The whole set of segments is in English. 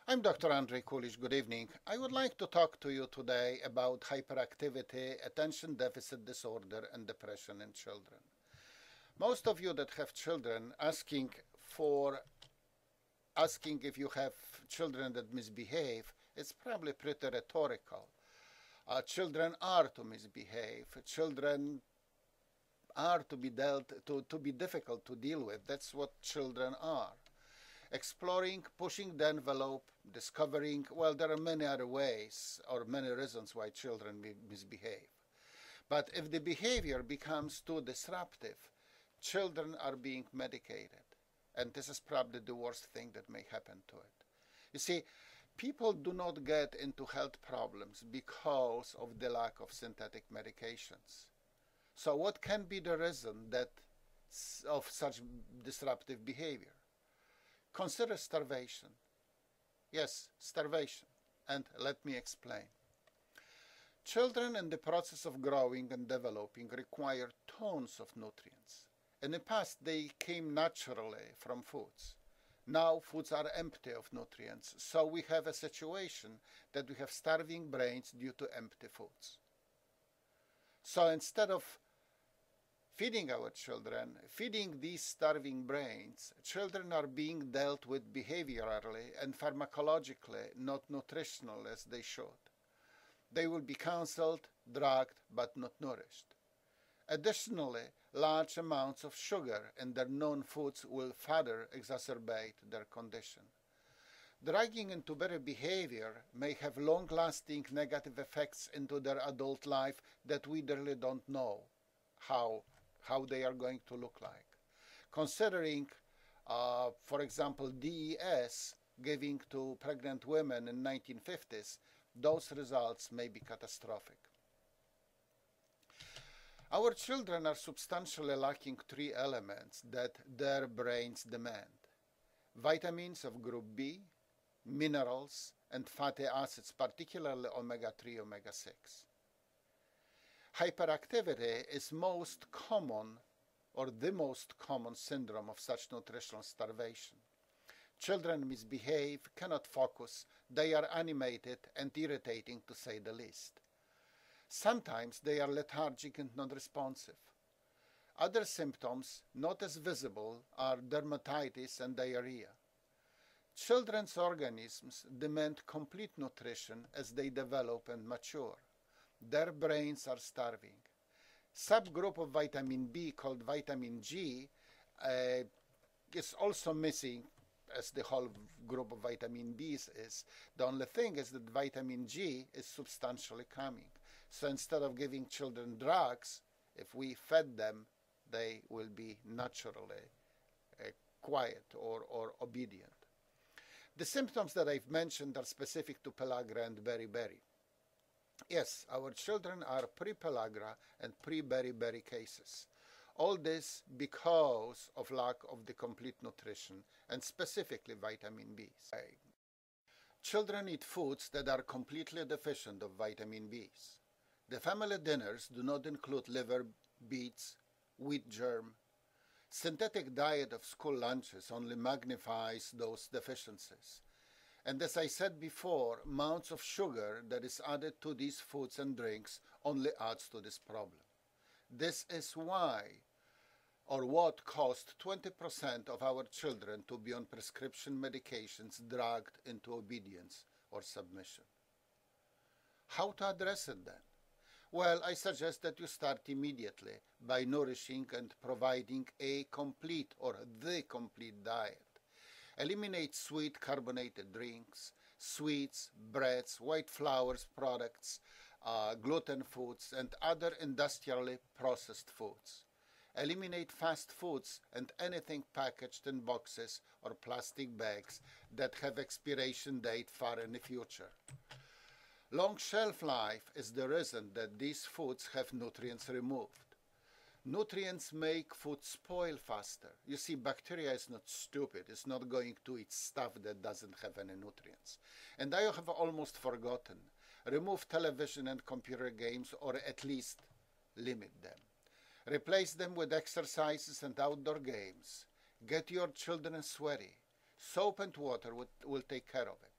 I'm Dr. Andrei Kulisz. Good evening. I would like to talk to you today about hyperactivity, attention deficit disorder, and depression in children. Most of you that have children asking if you have children that misbehave, it's probably pretty rhetorical. Children are to misbehave. Children are to be difficult to deal with. That's what children are. Exploring, pushing the envelope, discovering, well, there are many other ways or many reasons why children misbehave. But if the behavior becomes too disruptive, children are being medicated. And this is probably the worst thing that may happen to it. You see, people do not get into health problems because of the lack of synthetic medications. So what can be the reason of such disruptive behavior? Consider starvation. Yes, starvation. And let me explain. Children in the process of growing and developing require tons of nutrients. In the past, they came naturally from foods. Now, foods are empty of nutrients, so we have a situation that we have starving brains due to empty foods. So instead of feeding our children, feeding these starving brains, children are being dealt with behaviorally and pharmacologically, not nutritional as they should. They will be counseled, drugged, but not nourished. Additionally, large amounts of sugar in their known foods will further exacerbate their condition. Drugging into better behavior may have long-lasting negative effects into their adult life that we really don't know how they are going to look like. Considering, for example, DES giving to pregnant women in 1950s, those results may be catastrophic. Our children are substantially lacking three elements that their brains demand: vitamins of group B, minerals, and fatty acids, particularly omega-3, omega-6. Hyperactivity is most common or the most common syndrome of such nutritional starvation. Children misbehave, cannot focus, they are animated and irritating to say the least. Sometimes they are lethargic and non-responsive. Other symptoms, not as visible, are dermatitis and diarrhea. Children's organisms demand complete nutrition as they develop and mature. Their brains are starving. Subgroup of vitamin B called vitamin G is also missing as the whole group of vitamin B's is. The only thing is that vitamin G is substantially coming. So instead of giving children drugs, if we fed them, they will be naturally quiet or obedient. The symptoms that I've mentioned are specific to pellagra and beriberi. Yes, our children are pre-pellagra and pre-beriberi cases. All this because of lack of the complete nutrition and specifically vitamin B's. Children eat foods that are completely deficient of vitamin B's. The family dinners do not include liver, beets, wheat germ. Synthetic diet of school lunches only magnifies those deficiencies. And as I said before, amounts of sugar that is added to these foods and drinks only adds to this problem. This is why or what caused 20% of our children to be on prescription medications dragged into obedience or submission. How to address it then? Well, I suggest that you start immediately by nourishing and providing a complete or the complete diet. Eliminate sweet carbonated drinks, sweets, breads, white flours products, gluten foods, and other industrially processed foods. Eliminate fast foods and anything packaged in boxes or plastic bags that have expiration date far in the future. Long shelf life is the reason that these foods have nutrients removed. Nutrients make food spoil faster. You see, bacteria is not stupid. It's not going to eat stuff that doesn't have any nutrients. And I have almost forgotten. Remove television and computer games, or at least limit them. Replace them with exercises and outdoor games. Get your children sweaty. Soap and water will take care of it.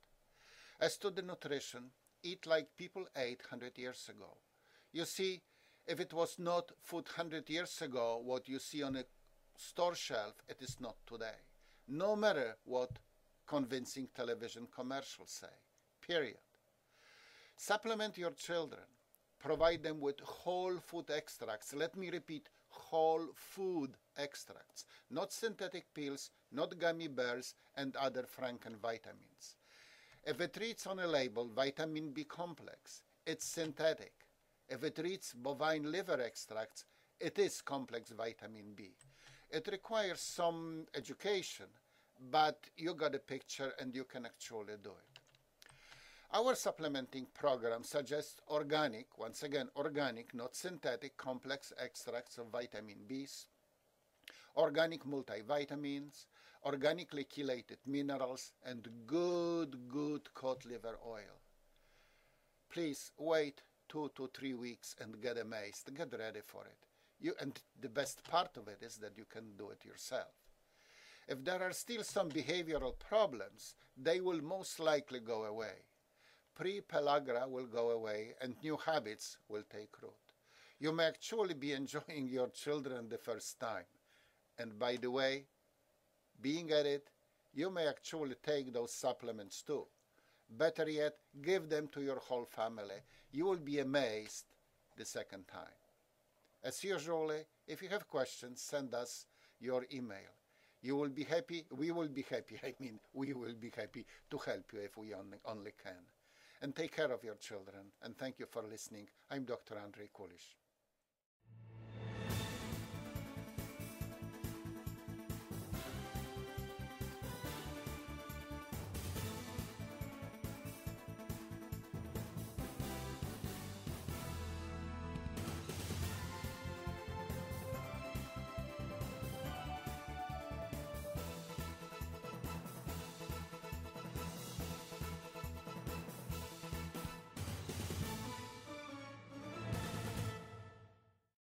As to the nutrition, eat like people ate 100 years ago. You see, if it was not food 100 years ago, what you see on a store shelf, it is not today. No matter what convincing television commercials say. Period. Supplement your children. Provide them with whole food extracts. Let me repeat, whole food extracts. Not synthetic pills, not gummy bears and other Frankenvitamins. If it reads on a label vitamin B complex, it's synthetic. If it reads bovine liver extracts, it is complex vitamin B. It requires some education, but you got a picture and you can actually do it. Our supplementing program suggests organic, once again organic, not synthetic, complex extracts of vitamin Bs, organic multivitamins, organically chelated minerals, and good cod liver oil. Please wait 2 to 3 weeks and get amazed. Get ready for it. And the best part of it is that you can do it yourself. If there are still some behavioral problems, they will most likely go away. Pre-pellagra will go away and new habits will take root. You may actually be enjoying your children the first time. And by the way, being at it, you may actually take those supplements too. Better yet, give them to your whole family. You will be amazed the second time. As usual, if you have questions, send us your email. You will be happy, we will be happy, we will be happy to help you if we only can. And take care of your children. And thank you for listening. I'm Dr. Andrei Kulisz.